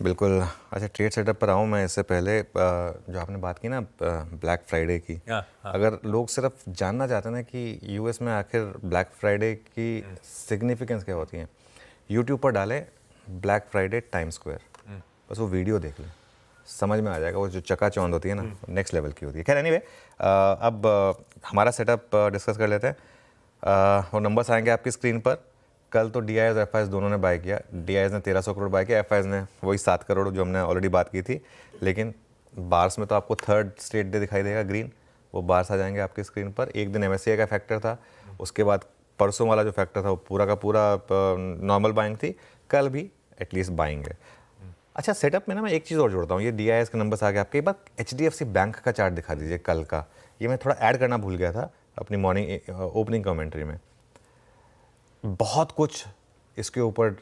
बिल्कुल। अच्छा, trade setup पर आऊँ मैं इससे पहले जो आपने बात की ना ब्लैक फ्राइडे की, हाँ। अगर लोग सिर्फ जानना चाहते हैं ना कि यूएस में आखिर ब्लैक फ्राइडे की सिग्निफिकेंस क्या होती है, यूट्यूब पर डालें ब्लैक फ्राइडे टाइम स्क्वायर, बस वो वीडियो देख लें, समझ में आ जाएगा। वो जो चकाचौंध होती है ना, नेक्स्ट लेवल की होती है। खैर एनीवे, अब हमारा सेटअप डिस्कस कर लेते हैं। वो नंबर्स आएंगे आपकी स्क्रीन पर। कल तो D I S F I S दोनों ने बाय किया। डी आई एस ने 1300 करोड़ बाय किया, एफ आई एस ने वही 7 करोड़ जो हमने ऑलरेडी बात की थी। लेकिन बार्स में तो आपको थर्ड स्ट्रेट डे दिखाई देगा ग्रीन, वो बार्स आ जाएंगे आपकी स्क्रीन पर। एक दिन एमएससीआई का फैक्टर था, उसके बाद परसों वाला जो फैक्टर था वो पूरा का पूरा नॉर्मल बाइंग थी। कल भी एटलीस्ट बाइंग है। अच्छा, सेटअप में ना मैं एक चीज़ और जोड़ता हूँ। ये डी आई एस के नंबर्स आ गए आपके। एक बार H D F C bank का चार्ट दिखा दीजिए कल का। ये मैं थोड़ा ऐड करना भूल गया था अपनी मॉर्निंग ओपनिंग कमेंट्री में। बहुत कुछ इसके ऊपर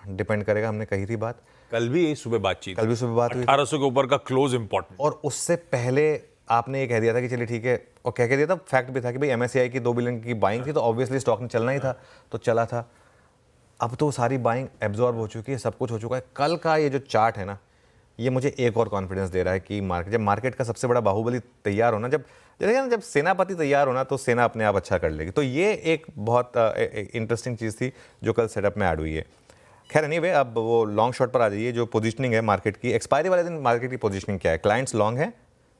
डिपेंड करेगा, हमने कही थी बात, कल भी यही सुबह बातचीत, कल भी सुबह बात हुई थी। 1800 के ऊपर का क्लोज इंपॉर्टेंट। और उससे पहले आपने ये कह दिया था कि चलिए ठीक है, और कह दिया था, फैक्ट भी था कि भाई एमएससीआई की 2 बिलियन की बाइंग थी तो ऑब्वियसली स्टॉक ने चलना ही था, तो चला था। अब तो सारी बाइंग एब्जॉर्ब हो चुकी है, सब कुछ हो चुका है। कल का ये जो चार्ट है ना, ये मुझे एक और कॉन्फिडेंस दे रहा है कि जब मार्केट का सबसे बड़ा बाहुबली तैयार होना, जब सेनापति तैयार होना तो सेना अपने आप अच्छा कर लेगी। तो ये एक बहुत इंटरेस्टिंग चीज़ थी जो कल सेटअप में ऐड हुई है। खैर एनीवे, अब वो लॉन्ग शॉट पर आ जाइए। जो पोजीशनिंग है मार्केट की, एक्सपायरी वाले दिन मार्केट की पोजीशनिंग क्या है? क्लाइंट्स लॉन्ग है,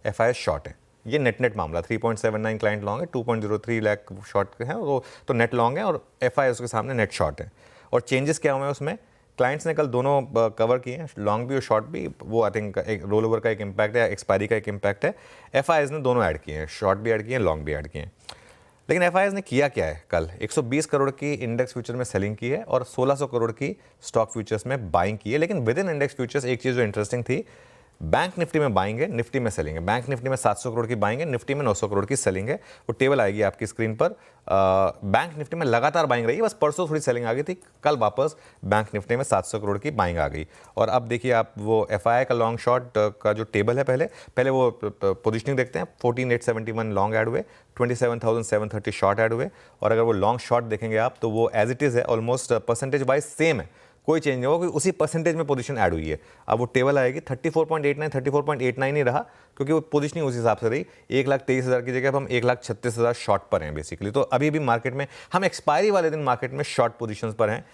एफ आई एस शॉर्ट है। ये नेट मामला 3.79 क्लाइंट लॉन्ग है, 2.03 लाख शॉर्ट है, वो तो नेट लॉन्ग है, और एफ आई एस के सामने नेट शॉर्ट है। और चेंजेस क्या हुए हैं उसमें? क्लाइंट्स ने कल दोनों कवर किए हैं, लॉन्ग भी और शॉर्ट भी। वो आई थिंक एक रोल ओवर का एक इम्पैक्ट है, एक्सपायरी का एक इम्पैक्ट है। एफ आई एस ने दोनों ऐड किए हैं, शॉर्ट भी ऐड किए हैं, लॉन्ग भी ऐड किए हैं। लेकिन एफ आई एस ने किया क्या है? कल 120 करोड़ की इंडेक्स फ्यूचर में सेलिंग की है और 1600 करोड़ की स्टॉक फ्यूचर्स में बाइंग की है। लेकिन विद इन इंडेक्स फ्यूचर्स एक चीज़ जो इंटरेस्टिंग थी, बैंक निफ्टी में बाइंग है, निफ्टी में सेलिंग है। बैंक निफ्टी में 700 करोड़ की बाइंग है, निफ्टी में 900 करोड़ की सेलिंग है। वो टेबल आएगी आपकी स्क्रीन पर। बैंक निफ्टी में लगातार बाइंग रही है, बस परसों थोड़ी सेलिंग आ गई थी, कल वापस बैंक निफ्टी में 700 करोड़ की बाइंग आ गई। और अब देखिए आप वो एफ आई आई का लॉन्ग शॉर्ट का जो टेबल है, पहले वो पोजिशनिंग देखते हैं। 14,871 लॉन्ग ऐड हुए, 27,730 शॉर्ट ऐड हुए। और अगर वो लॉन्ग शॉर्ट देखेंगे आप तो वो एज इट इज़ है, ऑलमोस्ट परसेंटेज वाइज सेम है, कोई चेंज नहीं होगा, उसी परसेंटेज में पोजीशन ऐड हुई है। अब वो टेबल आएगी 34.89 ही रहा, क्योंकि वो पोजीशनिंग उस हिसाब से रही। 1,23,000 की जगह अब हम 1,36,000 शॉर्ट पर हैं बेसिकली। तो अभी भी मार्केट में हम एक्सपायरी वाले दिन मार्केट में शॉर्ट पोजीशंस पर हैं।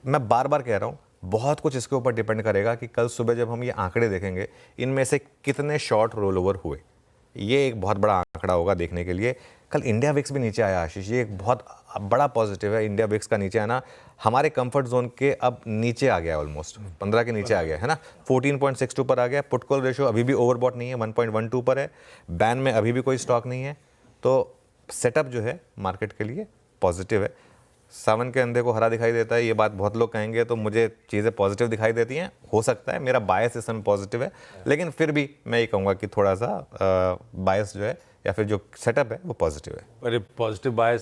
मैं बार बार कह रहा हूँ, बहुत कुछ इसके ऊपर डिपेंड करेगा कि कल सुबह जब हम ये आंकड़े देखेंगे, इनमें से कितने शॉर्ट रोल ओवर हुए। ये एक बहुत बड़ा आंकड़ा होगा देखने के लिए। कल इंडिया विक्स भी नीचे आया आशीष, ये एक बहुत बड़ा पॉजिटिव है। इंडिया विक्स का नीचे आना हमारे कंफर्ट जोन के अब नीचे आ गया, ऑलमोस्ट 15 के नीचे आ गया है ना, 14.62 पर आ गया। पुट कॉल रेशियो अभी भी ओवरबॉट नहीं है, 1.12 पर है। बैन में अभी भी कोई स्टॉक नहीं है। तो सेटअप जो है मार्केट के लिए पॉजिटिव है। सावन के अंधे को हरा दिखाई देता है, ये बात बहुत लोग कहेंगे, तो मुझे चीज़ें पॉजिटिव दिखाई देती हैं। हो सकता है मेरा बायस इस समय पॉजिटिव है, लेकिन फिर भी मैं ये कहूँगा कि थोड़ा सा बायस जो है या फिर जो सेटअप है वो पॉजिटिव है। अरे पॉजिटिव बायस